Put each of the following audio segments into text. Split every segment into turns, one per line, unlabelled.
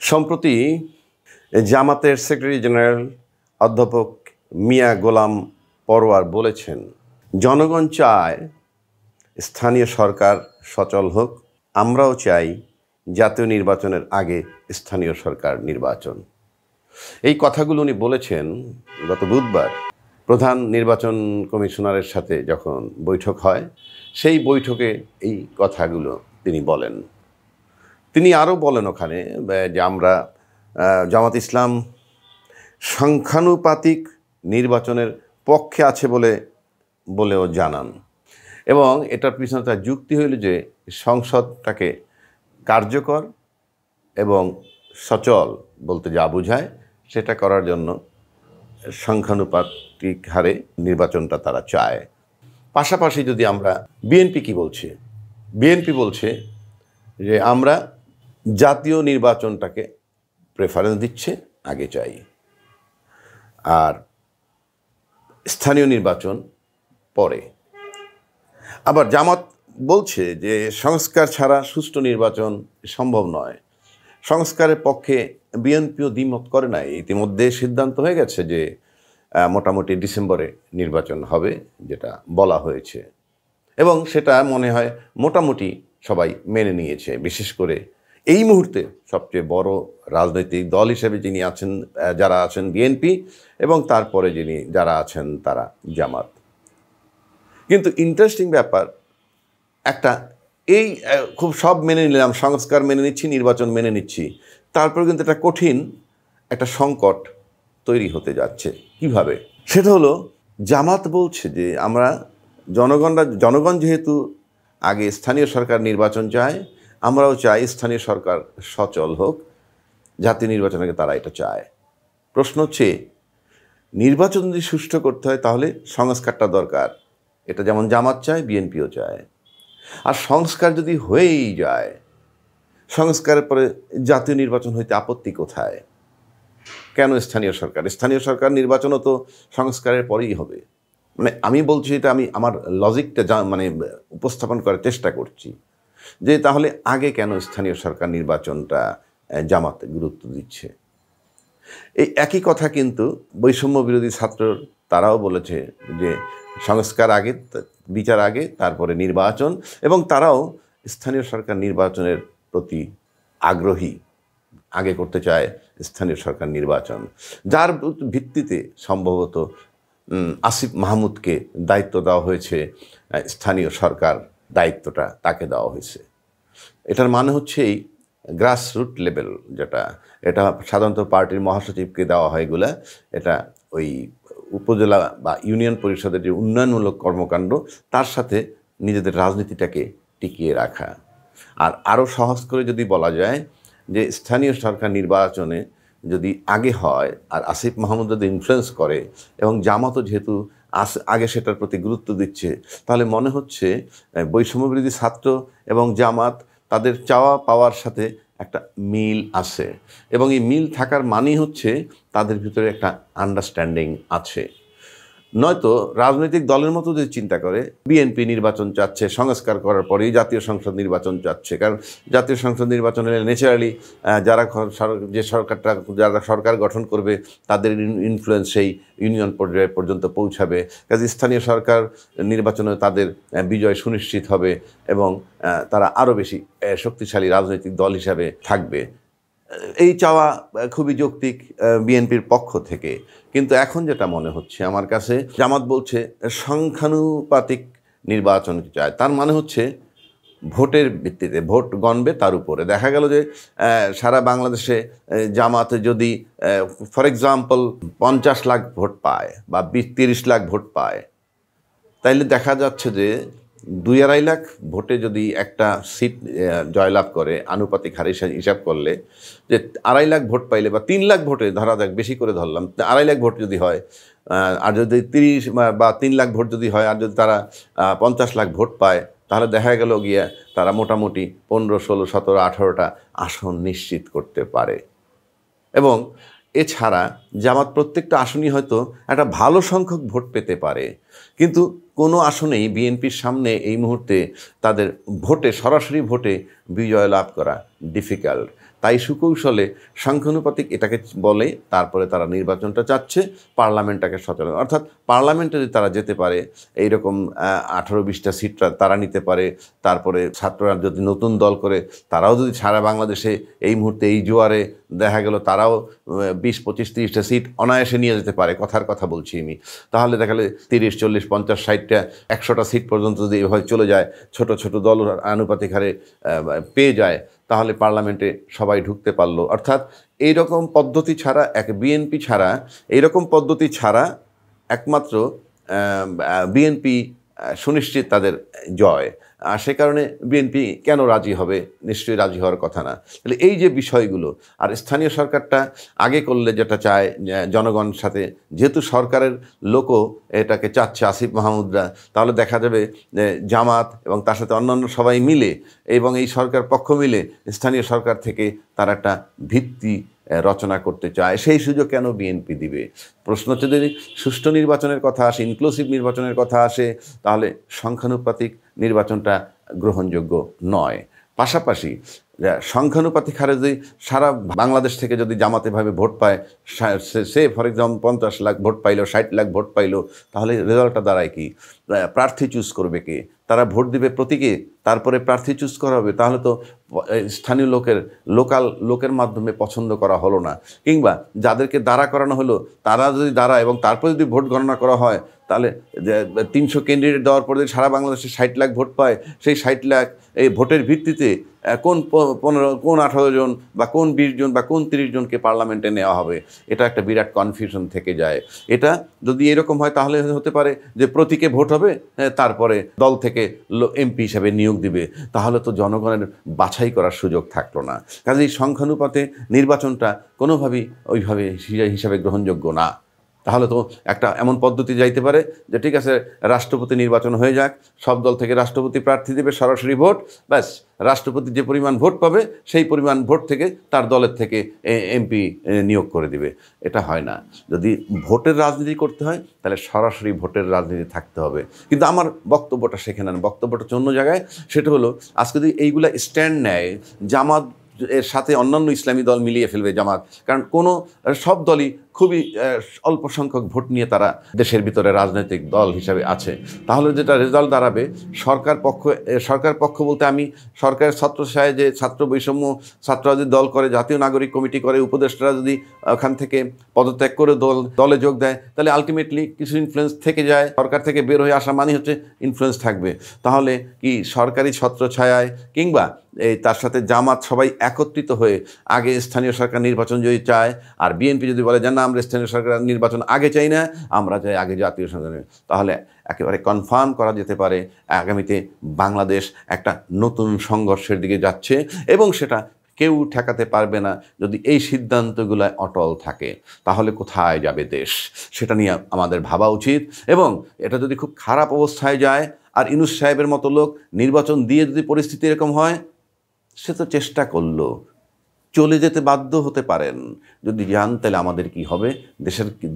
সম্প্রতি জামাতের secretary general অধ্যাপক মিয়া গোলাম পরোয়ার বলেছেন, জনগণ চায় স্থানীয় সরকার সচল হোক, আমরাও চাই জাতীয় নির্বাচনের আগে স্থানীয় সরকার নির্বাচন। এই কথাগুলো উনি বলেছেন গত বুধবার প্রধান নির্বাচন কমিশনারের সাথে যখন বৈঠক হয়, সেই বৈঠকে এই কথাগুলো তিনি বলেন। তিনি আরও বলেন ওখানে যে আমরা জামাত ইসলাম সংখ্যানুপাতিক নির্বাচনের পক্ষে আছে বলেও জানান, এবং এটার পিছনে তার যুক্তি হইল যে সংসদটাকে কার্যকর এবং সচল বলতে যা বোঝায় সেটা করার জন্য সংখ্যানুপাতিক হারে নির্বাচনটা তারা চায়। পাশাপাশি যদি আমরা বিএনপি কি বলছে, বিএনপি বলছে যে আমরা জাতীয় নির্বাচনটাকে প্রেফারেন্স দিচ্ছে, আগে চাই, আর স্থানীয় নির্বাচন পরে। আবার জামাত বলছে যে সংস্কার ছাড়া সুষ্ঠু নির্বাচন সম্ভব নয়। সংস্কারের পক্ষে বিএনপিও দ্বিমত করে নাই, ইতিমধ্যে সিদ্ধান্ত হয়ে গেছে যে মোটামুটি ডিসেম্বরে নির্বাচন হবে, যেটা বলা হয়েছে, এবং সেটা মনে হয় মোটামুটি সবাই মেনে নিয়েছে। বিশেষ করে এই মুহূর্তে সবচেয়ে বড় রাজনৈতিক দল হিসেবে যিনি আছেন, যারা আছেন বিএনপি, এবং তারপরে যারা আছেন তারা জামাত। কিন্তু ইন্টারেস্টিং ব্যাপার একটা, এই খুব সব মেনে নিলাম, সংস্কার মেনে নিচ্ছি, নির্বাচন মেনে নিচ্ছি, তারপর কিন্তু একটা কঠিন একটা সংকট তৈরি হতে যাচ্ছে। কিভাবে? সেটা হলো, জামাত বলছে যে আমরা জনগণ যেহেতু আগে স্থানীয় সরকার নির্বাচন চায়, আমরাও চাই স্থানীয় সরকার সচল হোক, জাতীয় নির্বাচনকে তারা এটা চায়। প্রশ্ন হচ্ছে, নির্বাচন যদি সুষ্ঠু করতে হয় তাহলে সংস্কারটা দরকার, এটা যেমন জামাত চায়, বিএনপিও চায়। আর সংস্কার যদি হয়েই যায়, সংস্কারের পরে জাতীয় নির্বাচন হইতে আপত্তি কোথায়? কেন স্থানীয় সরকার? স্থানীয় সরকার নির্বাচনও তো সংস্কারের পরেই হবে। মানে আমি বলছি, এটা আমি আমার লজিকটা উপস্থাপন করার চেষ্টা করছি যে তাহলে আগে কেন স্থানীয় সরকার নির্বাচনটা জামাত গুরুত্ব দিচ্ছে। এই একই কথা কিন্তু বৈষম্য বিরোধী ছাত্র তারাও বলেছে যে সংস্কার আগে, বিচার আগে, তারপরে নির্বাচন, এবং তারাও স্থানীয় সরকার নির্বাচনের প্রতি আগ্রহী, আগে করতে চায় স্থানীয় সরকার নির্বাচন, যার ভিত্তিতে সম্ভবত আসিফ মাহমুদকে দায়িত্ব দেওয়া হয়েছে, স্থানীয় সরকার দায়িত্বটা তাকে দেওয়া হয়েছে। এটার মানে হচ্ছে এই গ্রাসরুট লেভেল, এটা সাধারণত পার্টির মহাসচিবকে দেওয়া হয় এগুলা, এটা ওই উপজেলা বা ইউনিয়ন পরিষদের যে উন্নয়নমূলক কর্মকাণ্ড, তার সাথে নিজেদের রাজনীতিটাকে টিকিয়ে রাখা। আর আরও সহজ করে যদি বলা যায় যে স্থানীয় সরকার নির্বাচনে যদি আগে হয় আর আসিফ মাহমুদ যদি ইনফ্লুয়েন্স করে এবং জামাতও যেহেতু আগে সেটার প্রতি গুরুত্ব দিচ্ছে, তাহলে মনে হচ্ছে বৈষম্যবিরোধী ছাত্র এবং জামাত তাদের চাওয়া পাওয়ার সাথে একটা মিল আছে, এবং এই মিল থাকার মানেই হচ্ছে তাদের ভিতরে একটা আন্ডারস্ট্যান্ডিং আছে। নয়তো রাজনৈতিক দলের মতো যদি চিন্তা করে, বিএনপি নির্বাচন চাচ্ছে, সংস্কার করার পরেই জাতীয় সংসদ নির্বাচন চাচ্ছে, কারণ জাতীয় সংসদ নির্বাচন হলে ন্যাচারালি যারা সরকার গঠন করবে তাদের ইনফ্লুয়েন্স সেই ইউনিয়ন পর্যায়ে পর্যন্ত পৌঁছাবে, কাজে স্থানীয় সরকার নির্বাচনে তাদের বিজয় সুনিশ্চিত হবে এবং তারা আরও বেশি শক্তিশালী রাজনৈতিক দল হিসাবে থাকবে। এই চাওয়া খুবই যৌক্তিক বিএনপির পক্ষ থেকে। কিন্তু এখন যেটা মনে হচ্ছে আমার কাছে, জামাত বলছে সংখ্যানুপাতিক নির্বাচন চায়, তার মানে হচ্ছে ভোটের ভিত্তিতে, ভোট গণবে তার উপরে। দেখা গেল যে সারা বাংলাদেশে জামাত যদি ফর এক্সাম্পল 50 লাখ ভোট পায় বা 30 লাখ ভোট পায়, তাইলে দেখা যাচ্ছে যে 2-2.5 লাখ ভোটে যদি একটা সিট জয়লাভ করে, আনুপাতিক হারে হিসাব করলে যে 2.5 লাখ ভোট পাইলে বা 3 লাখ ভোটে, ধরা যাক বেশি করে ধরলাম, 2.5 লাখ ভোট যদি হয়, আর যদি 30 বা 3 লাখ ভোট যদি হয়, আর যদি তারা 50 লাখ ভোট পায়, তাহলে দেখা গেল গিয়া তারা মোটামুটি 15, 16, 17, 18টা আসন নিশ্চিত করতে পারে। এবং এছাড়া জামাত প্রত্যেকটা আসনই হয়তো একটা ভালো সংখ্যক ভোট পেতে পারে, কিন্তু কোনো আসনেই বিএনপির সামনে এই মুহূর্তে তাদের সরাসরি ভোটে বিজয় লাভ করা ডিফিকাল্ট। তাই সুকৌশলে সংখ্যানুপাতিক এটাকে বলে, তারপরে তারা নির্বাচনটা চাচ্ছে, পার্লামেন্টটাকে সচল, অর্থাৎ পার্লামেন্টে যদি তারা যেতে পারে, এইরকম 18-20টা সিট তারা নিতে পারে, তারপরে ছাত্ররা যদি নতুন দল করে তারাও যদি সারা বাংলাদেশে এই মুহূর্তে এই জোয়ারে দেখা গেল তারাও 20, 25, 30টা সিট অনায়াসে নিয়ে যেতে পারে, কথার কথা বলছি আমি, তাহলে দেখা গেলে 30, 40, 50, 60টা 100টা সিট পর্যন্ত যদি এভাবে চলে যায়, ছোট ছোট দল আনুপাতিক হারে পেয়ে যায়, তাহলে পার্লামেন্টে সবাই ঢুকতে পারলো। অর্থাৎ এইরকম পদ্ধতি ছাড়া, বিএনপি ছাড়া, এইরকম পদ্ধতি ছাড়া একমাত্র বিএনপি সুনিশ্চিত তাদের জয়। আর সে কারণে বিএনপি কেন রাজি হবে? নিশ্চয়ই রাজি হওয়ার কথা না। তাহলে এই যে বিষয়গুলো, আর স্থানীয় সরকারটা আগে করলে যেটা চায় জনগণ সাথে, যেহেতু সরকারের লোকও এটাকে চাচ্ছে, আসিফ মাহমুদরা, তাহলে দেখা যাবে জামাত এবং তার সাথে অন্যান্য সবাই মিলে এবং এই সরকার পক্ষ মিলে স্থানীয় সরকার থেকে তারা একটা ভিত্তি রচনা করতে চায়। সেই সুযোগ কেন বিএনপি দিবে? প্রশ্ন হচ্ছে, যদি সুষ্ঠু নির্বাচনের কথা আসে, ইনক্লুসিভ নির্বাচনের কথা আসে, তাহলে সংখ্যানুপাতিক নির্বাচনটা গ্রহণযোগ্য নয়। পাশাপাশি সংখ্যানুপাতিক হারে যদি সারা বাংলাদেশ থেকে যদি জামাতেভাবে ভোট পায়, সে ফর এক্সাম্পল 50 লাখ ভোট পাইলো, 60 লাখ ভোট পাইলো, তাহলে রেজাল্টটা দাঁড়ায় কি? প্রার্থী চুজ করবে কে? তারা ভোট দিবে প্রতীকে, তারপরে প্রার্থী চুজ করা হবে। তাহলে তো স্থানীয় লোকাল লোকের মাধ্যমে পছন্দ করা হলো না, কিংবা যাদেরকে দাঁড়া করানো হলো তারা যদি দাঁড়ায় এবং তারপরে যদি ভোট গণনা করা হয়, তাহলে 300 ক্যান্ডিডেট দেওয়ার পরে সারা বাংলাদেশে 60 লাখ ভোট পায়, সেই 60 লাখ এই ভোটের ভিত্তিতে কোন 18 জন বা কোন 20 জন বা কোন 30 জনকে পার্লামেন্টে নেওয়া হবে, এটা একটা বিরাট কনফিউশন থেকে যায়। এটা যদি এরকম হয়, তাহলে হতে পারে যে প্রতীকে ভোট হবে, তারপরে দল থেকে এমপি হিসাবে নিয়োগ দিবে, তাহলে তো জনগণের বাছাই করার সুযোগ থাকলো না। কাজেই সংখ্যানুপাতে নির্বাচনটা কোনোভাবেই ওইভাবে হিসাবে গ্রহণযোগ্য না। তাহলে তো একটা এমন পদ্ধতি যাইতে পারে যে ঠিক আছে, রাষ্ট্রপতি নির্বাচন হয়ে যাক, সব দল থেকে রাষ্ট্রপতি প্রার্থী দেবে, সরাসরি ভোট, ব্যাস রাষ্ট্রপতি যে পরিমাণ ভোট পাবে সেই পরিমাণ ভোট থেকে তার দলের থেকে এমপি নিয়োগ করে দিবে। এটা হয় না। যদি ভোটের রাজনীতি করতে হয়, তাহলে সরাসরি ভোটের রাজনীতি থাকতে হবে। কিন্তু আমার বক্তব্যটা সেখানে না, বক্তব্যটা হচ্ছে অন্য জায়গায়। সেটা হলো, আজকে যদি এইগুলা স্ট্যান্ড নেয়, জামাত এর সাথে অন্যান্য ইসলামী দল মিলিয়ে ফেলবে জামাত, কারণ সব দলই খুবই অল্প সংখ্যক ভোট নিয়ে তারা দেশের ভিতরে রাজনৈতিক দল হিসাবে আছে, তাহলে যেটা রেজাল্ট দাঁড়াবে, সরকার পক্ষ বলতে আমি সরকারের ছত্রছায়ায় যে ছাত্র বৈষম্য, ছাত্ররা যদি দল করে, জাতীয় নাগরিক কমিটি করে, উপদেষ্টারা যদি ওখান থেকে পদত্যাগ করে দলে যোগ দেয়, তাহলে আলটিমেটলি কিছু ইনফ্লুয়েন্স থেকে যায়। সরকার থেকে বের হয়ে আসা মানে হচ্ছে ইনফ্লুয়েন্স থাকবে। তাহলে কি সরকারি ছত্রছায়ায় কিংবা তার সাথে জামাত সবাই একত্রিত হয়ে আগে স্থানীয় সরকার নির্বাচন যদি চায়, আর বিএনপি যদি বলে যে না, আমরা স্থানীয় সরকার নির্বাচন আগে চাই না, আমরা চাই আগে জাতীয় সরকার, তাহলে একেবারে কনফার্ম করা যেতে পারে আগামীতে বাংলাদেশ একটা নতুন সংঘর্ষের দিকে যাচ্ছে, এবং সেটা কেউ ঠেকাতে পারবে না যদি এই সিদ্ধান্তগুলো অটল থাকে। তাহলে কোথায় যাবে দেশ, সেটা নিয়ে আমাদের ভাবা উচিত। এবং এটা যদি খুব খারাপ অবস্থায় যায়, আর ইউনূস সাহেবের মতো লোক নির্বাচন দিয়ে যদি পরিস্থিতি এরকম হয়, সে তো চেষ্টা করলো, চলে যেতে বাধ্য হতে পারেন। যদি যান, তাহলে আমাদের কি হবে?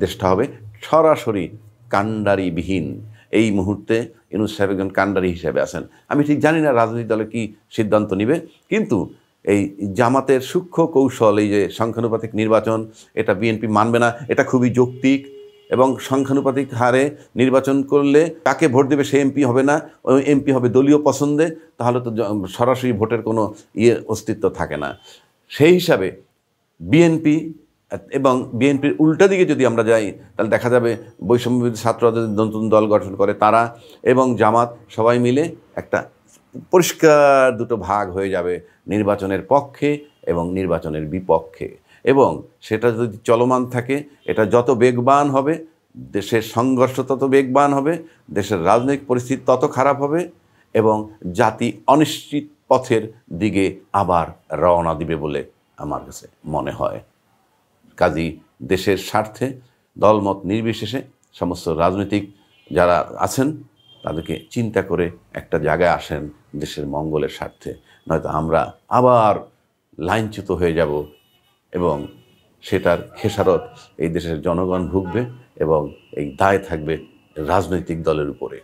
দেশটা হবে সরাসরি কাণ্ডারিবিহীন। এই মুহূর্তে ইউনূস সাহেব একজন কাণ্ডারি হিসেবে আছেন। আমি ঠিক জানি না রাজনৈতিক দলে কি সিদ্ধান্ত নেবে, কিন্তু এই জামাতের সূক্ষ্ম কৌশল, এই যে সংখ্যানুপাতিক নির্বাচন, এটা বিএনপি মানবে না। এটা খুবই যৌক্তিক, এবং সংখ্যানুপাতিক হারে নির্বাচন করলে কাকে ভোট দেবে সে এমপি হবে না, ওই এমপি হবে দলীয় পছন্দে, তাহলে তো সরাসরি ভোটের কোনো অস্তিত্ব থাকে না। সেই হিসাবে বিএনপি এবং বিএনপির উল্টা দিকে যদি আমরা যাই, তাহলে দেখা যাবে বৈষম্যবিরোধী ছাত্ররা যদি নতুন দল গঠন করে, তারা এবং জামাত সবাই মিলে একটা পরিষ্কার দুটো ভাগ হয়ে যাবে, নির্বাচনের পক্ষে এবং নির্বাচনের বিপক্ষে। এবং সেটা যদি চলমান থাকে, এটা যত বেগবান হবে, দেশের সংঘর্ষ তত বেগবান হবে, দেশের রাজনৈতিক পরিস্থিতি তত খারাপ হবে, এবং জাতি অনিশ্চিত পথের দিকে আবার রওনা দিবে বলে আমার কাছে মনে হয়। কাজেই দেশের স্বার্থে দলমত নির্বিশেষে সমস্ত রাজনৈতিক যারা আছেন তাদেরকে চিন্তা করে একটা জায়গায় আসেন দেশের মঙ্গলের স্বার্থে, নয়তো আমরা আবার লাইনচ্যুত হয়ে যাব, এবং সেটার খেসারত এই দেশের জনগণ ভুগবে, এবং এই দায় থাকবে রাজনৈতিক দলের উপরে।